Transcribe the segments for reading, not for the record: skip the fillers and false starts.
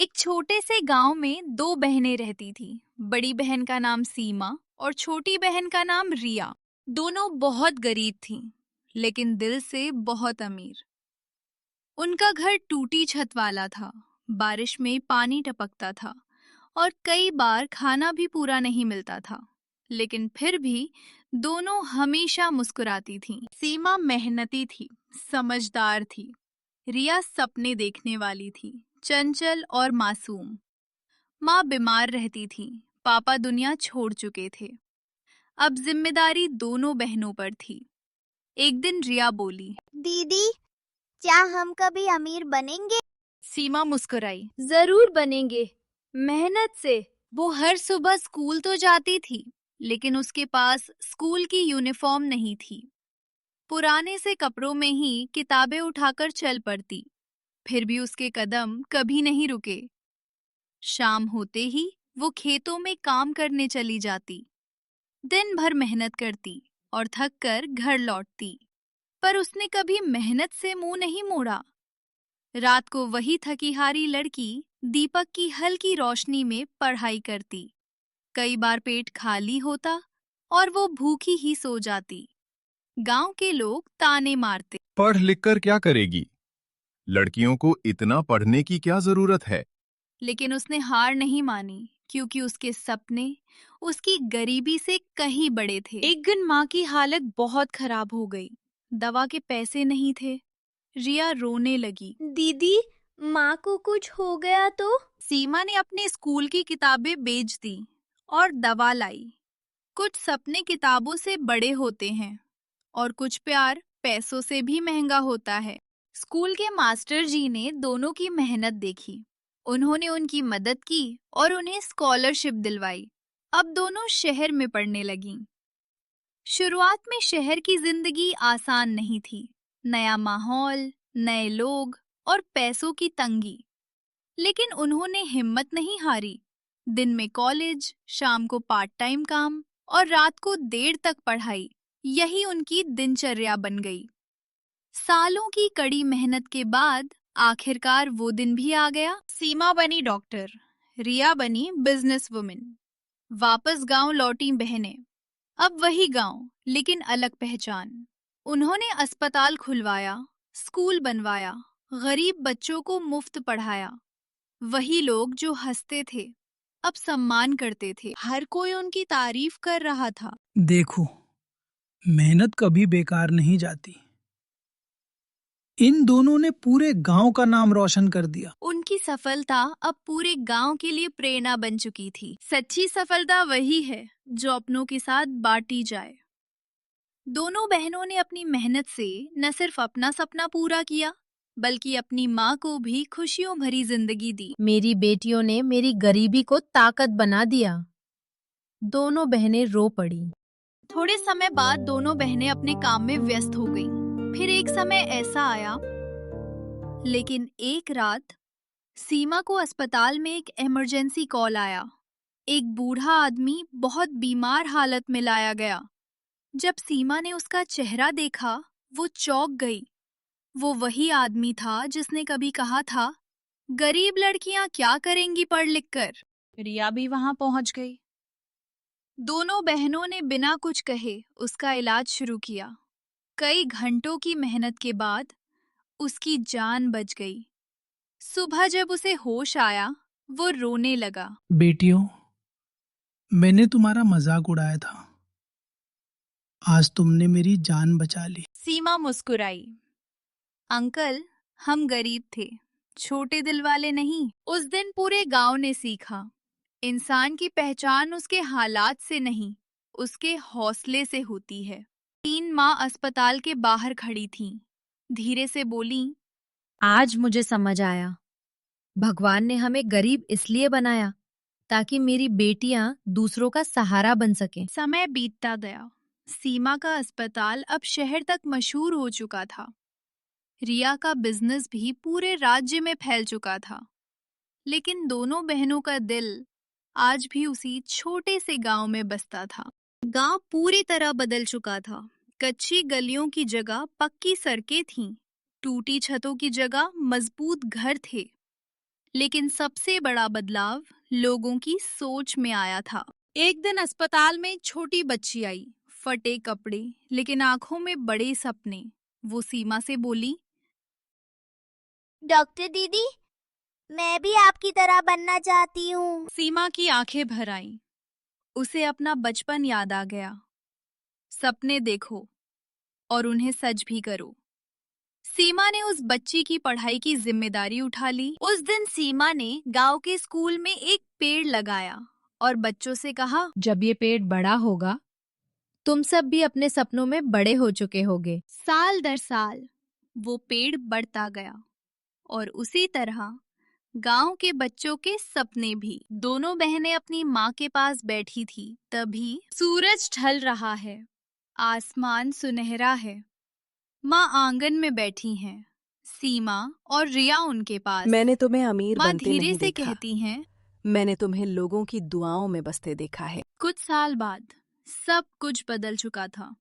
एक छोटे से गांव में दो बहनें रहती थी। बड़ी बहन का नाम सीमा और छोटी बहन का नाम रिया। दोनों बहुत गरीब थीं, लेकिन दिल से बहुत अमीर। उनका घर टूटी छत वाला था, बारिश में पानी टपकता था और कई बार खाना भी पूरा नहीं मिलता था। लेकिन फिर भी दोनों हमेशा मुस्कुराती थीं। सीमा मेहनती थी, समझदार थी। रिया सपने देखने वाली थी, चंचल और मासूम। माँ बीमार रहती थी, पापा दुनिया छोड़ चुके थे। अब जिम्मेदारी दोनों बहनों पर थी। एक दिन रिया बोली, दीदी, क्या हम कभी अमीर बनेंगे? सीमा मुस्कुराई। जरूर बनेंगे, मेहनत से। वो हर सुबह स्कूल तो जाती थी, लेकिन उसके पास स्कूल की यूनिफॉर्म नहीं थी। पुराने से कपड़ों में ही किताबें उठाकर चल पड़ती। फिर भी उसके कदम कभी नहीं रुके। शाम होते ही वो खेतों में काम करने चली जाती। दिन भर मेहनत करती और थक कर घर लौटती। पर उसने कभी मेहनत से मुंह नहीं मोड़ा। रात को वही थकी-हारी लड़की दीपक की हल्की रोशनी में पढ़ाई करती। कई बार पेट खाली होता और वो भूखी ही सो जाती। गांव के लोग ताने मारते, पढ़ लिख कर क्या करेगी? लड़कियों को इतना पढ़ने की क्या जरूरत है? लेकिन उसने हार नहीं मानी, क्योंकि उसके सपने उसकी गरीबी से कहीं बड़े थे। एक दिन माँ की हालत बहुत खराब हो गई। दवा के पैसे नहीं थे। रिया रोने लगी। दीदी, माँ को कुछ हो गया तो? सीमा ने अपने स्कूल की किताबें बेच दी और दवा लाई। कुछ सपने किताबों से बड़े होते हैं और कुछ प्यार पैसों से भी महंगा होता है। स्कूल के मास्टर जी ने दोनों की मेहनत देखी। उन्होंने उनकी मदद की और उन्हें स्कॉलरशिप दिलवाई। अब दोनों शहर में पढ़ने लगीं। शुरुआत में शहर की जिंदगी आसान नहीं थी। नया माहौल, नए लोग और पैसों की तंगी। लेकिन उन्होंने हिम्मत नहीं हारी। दिन में कॉलेज, शाम को पार्ट टाइम काम और रात को देर तक पढ़ाई, यही उनकी दिनचर्या बन गई। सालों की कड़ी मेहनत के बाद आखिरकार वो दिन भी आ गया। सीमा बनी डॉक्टर, रिया बनी बिजनेस वुमेन। वापस गांव लौटी बहनें। अब वही गांव, लेकिन अलग पहचान। उन्होंने अस्पताल खुलवाया, स्कूल बनवाया, गरीब बच्चों को मुफ्त पढ़ाया। वही लोग जो हंसते थे, अब सम्मान करते थे। हर कोई उनकी तारीफ कर रहा था। देखो, मेहनत कभी बेकार नहीं जाती। इन दोनों ने पूरे गांव का नाम रोशन कर दिया। उनकी सफलता अब पूरे गांव के लिए प्रेरणा बन चुकी थी। सच्ची सफलता वही है जो अपनों के साथ बांटी जाए। दोनों बहनों ने अपनी मेहनत से न सिर्फ अपना सपना पूरा किया, बल्कि अपनी माँ को भी खुशियों भरी जिंदगी दी। मेरी बेटियों ने मेरी गरीबी को ताकत बना दिया। दोनों बहनें रो पड़ी। थोड़े समय बाद दोनों बहनें अपने काम में व्यस्त हो गईं। फिर एक समय ऐसा आया, लेकिन एक रात सीमा को अस्पताल में एक इमरजेंसी कॉल आया। एक बूढ़ा आदमी बहुत बीमार हालत में लाया गया। जब सीमा ने उसका चेहरा देखा, वो चौंक गई। वो वही आदमी था जिसने कभी कहा था, गरीब लड़कियां क्या करेंगी पढ़ लिख कर। रिया भी वहां पहुंच गई। दोनों बहनों ने बिना कुछ कहे उसका इलाज शुरू किया। कई घंटों की मेहनत के बाद उसकी जान बच गई। सुबह जब उसे होश आया, वो रोने लगा। बेटियों, मैंने तुम्हारा मजाक उड़ाया था। आज तुमने मेरी जान बचा ली। सीमा मुस्कुराई। अंकल, हम गरीब थे, छोटे दिल वाले नहीं। उस दिन पूरे गांव ने सीखा, इंसान की पहचान उसके हालात से नहीं, उसके हौसले से होती है। 3 माँ अस्पताल के बाहर खड़ी थीं। धीरे से बोली, आज मुझे समझ आया, भगवान ने हमें गरीब इसलिए बनाया ताकि मेरी बेटियां दूसरों का सहारा बन सकें। समय बीतता गया। सीमा का अस्पताल अब शहर तक मशहूर हो चुका था। रिया का बिजनेस भी पूरे राज्य में फैल चुका था। लेकिन दोनों बहनों का दिल आज भी उसी छोटे से गांव में बसता था। गांव पूरी तरह बदल चुका था। कच्ची गलियों की जगह पक्की सड़कें थीं। टूटी छतों की जगह मजबूत घर थे। लेकिन सबसे बड़ा बदलाव लोगों की सोच में आया था। एक दिन अस्पताल में छोटी बच्ची आई, फटे कपड़े लेकिन आंखों में बड़े सपने। वो सीमा से बोली, डॉक्टर दीदी, मैं भी आपकी तरह बनना चाहती हूँ। सीमा की आंखें भर आईं। उसे अपना बचपन याद आ गया। सपने देखो और उन्हें सच भी करो। सीमा ने उस बच्ची की पढ़ाई की जिम्मेदारी उठा ली। उस दिन सीमा ने गांव के स्कूल में एक पेड़ लगाया और बच्चों से कहा, जब ये पेड़ बड़ा होगा तुम सब भी अपने सपनों में बड़े हो चुके होगे। साल दर साल वो पेड़ बढ़ता गया और उसी तरह गांव के बच्चों के सपने भी। दोनों बहनें अपनी माँ के पास बैठी थी। तभी सूरज ढल रहा है, आसमान सुनहरा है। माँ आंगन में बैठी हैं, सीमा और रिया उनके पास। मैंने तुम्हें अमीर माँ बनते धीरे नहीं से देखा। कहती हैं, मैंने तुम्हें लोगों की दुआओं में बसते देखा है। कुछ साल बाद सब कुछ बदल चुका था।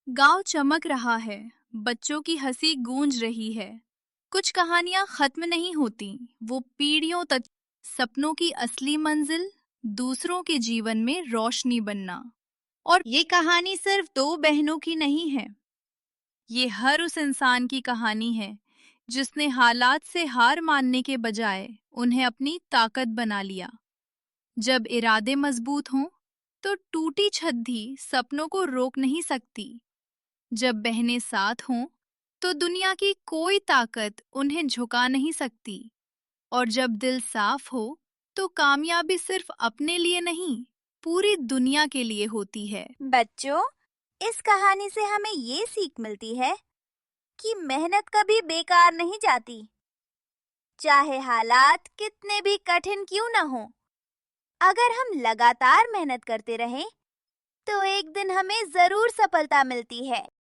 गांव चमक रहा है, बच्चों की हंसी गूंज रही है। कुछ कहानियां खत्म नहीं होती, वो पीढ़ियों तक। सपनों की असली मंजिल दूसरों के जीवन में रोशनी बनना। और ये कहानी सिर्फ दो बहनों की नहीं है, ये हर उस इंसान की कहानी है जिसने हालात से हार मानने के बजाय उन्हें अपनी ताकत बना लिया। जब इरादे मजबूत हों तो टूटी छत भी सपनों को रोक नहीं सकती। जब बहनें साथ हों तो दुनिया की कोई ताकत उन्हें झुका नहीं सकती। और जब दिल साफ हो तो कामयाबी सिर्फ अपने लिए नहीं, पूरी दुनिया के लिए होती है। बच्चों, इस कहानी से हमें ये सीख मिलती है कि मेहनत कभी बेकार नहीं जाती, चाहे हालात कितने भी कठिन क्यों न हो। अगर हम लगातार मेहनत करते रहें, तो एक दिन हमें जरूर सफलता मिलती है।